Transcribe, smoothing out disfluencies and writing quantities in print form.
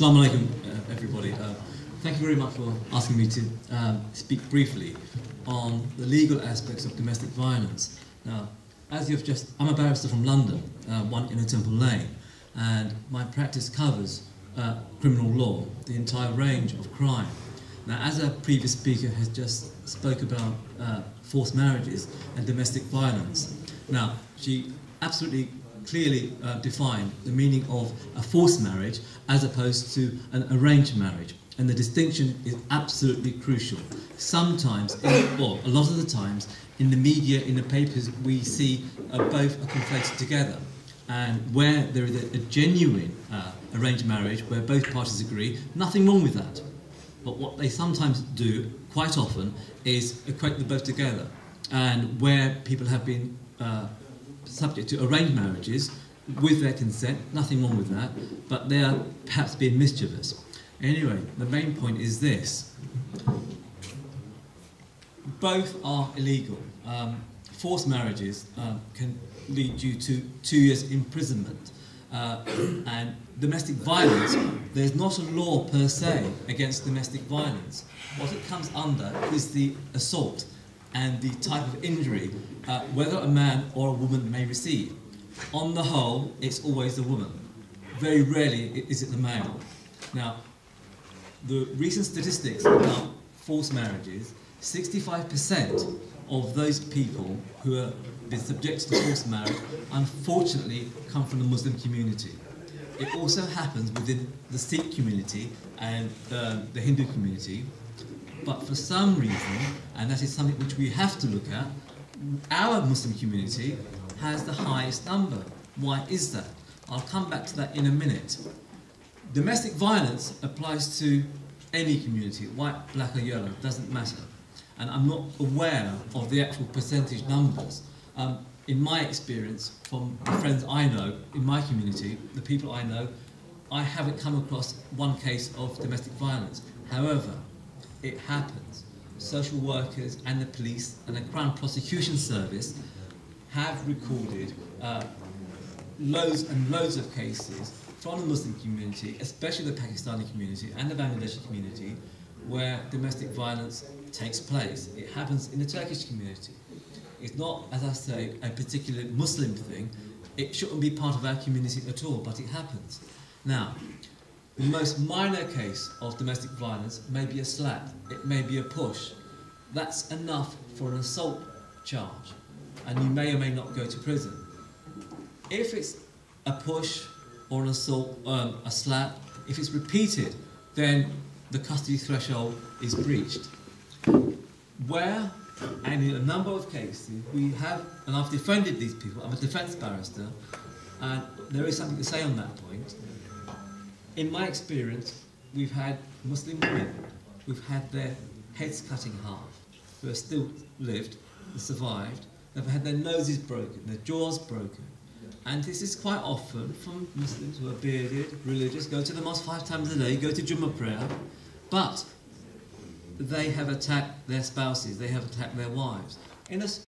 Assalamu alaikum, everybody. Thank you very much for asking me to speak briefly on the legal aspects of domestic violence. Now, as you've just, I'm a barrister from London, one in Temple Lane, and my practice covers criminal law, the entire range of crime. Now, as our previous speaker has just spoke about forced marriages and domestic violence, now she absolutely clearly defined the meaning of a forced marriage as opposed to an arranged marriage, and the distinction is absolutely crucial. Sometimes, well, a lot of the times, in the media, in the papers, we see both are conflated together, and where there is a genuine arranged marriage where both parties agree, nothing wrong with that. But what they sometimes do, quite often, is equate them both together, and where people have been subject to arranged marriages with their consent, nothing wrong with that, but they are perhaps being mischievous. Anyway, the main point is this. Both are illegal. Forced marriages can lead you to 2 years imprisonment. And domestic violence, there's not a law per se against domestic violence. What it comes under is the assault and the type of injury whether a man or a woman may receive. On the whole, it's always the woman. Very rarely is it the male. Now, the recent statistics about forced marriages, 65% of those people who have been subjected to forced marriage unfortunately come from the Muslim community. It also happens within the Sikh community and the Hindu community, but for some reason, and that is something which we have to look at, our Muslim community has the highest number. Why is that? I'll come back to that in a minute. Domestic violence applies to any community, white, black or yellow, doesn't matter. And I'm not aware of the actual percentage numbers. In my experience, from the friends I know, in my community, the people I know, I haven't come across one case of domestic violence. However, it happens. Social workers and the police and the Crown Prosecution Service have recorded loads and loads of cases from the Muslim community, especially the Pakistani community and the Bangladeshi community, where domestic violence takes place. It happens in the Turkish community. It's not, as I say, a particular Muslim thing. It shouldn't be part of our community at all, but it happens. Now, the most minor case of domestic violence may be a slap, it may be a push. That's enough for an assault charge, and you may or may not go to prison. If it's a push or an assault, a slap, if it's repeated, then the custody threshold is breached. Where, and in a number of cases, we have, and I've defended these people, I'm a defence barrister, and there is something to say on that point. In my experience, we've had Muslim women who've had their heads cut in half, who have still lived, survived, they've had their noses broken, their jaws broken. And this is quite often from Muslims who are bearded, religious, go to the mosque 5 times a day, go to Jummah prayer, but they have attacked their spouses, they have attacked their wives. In a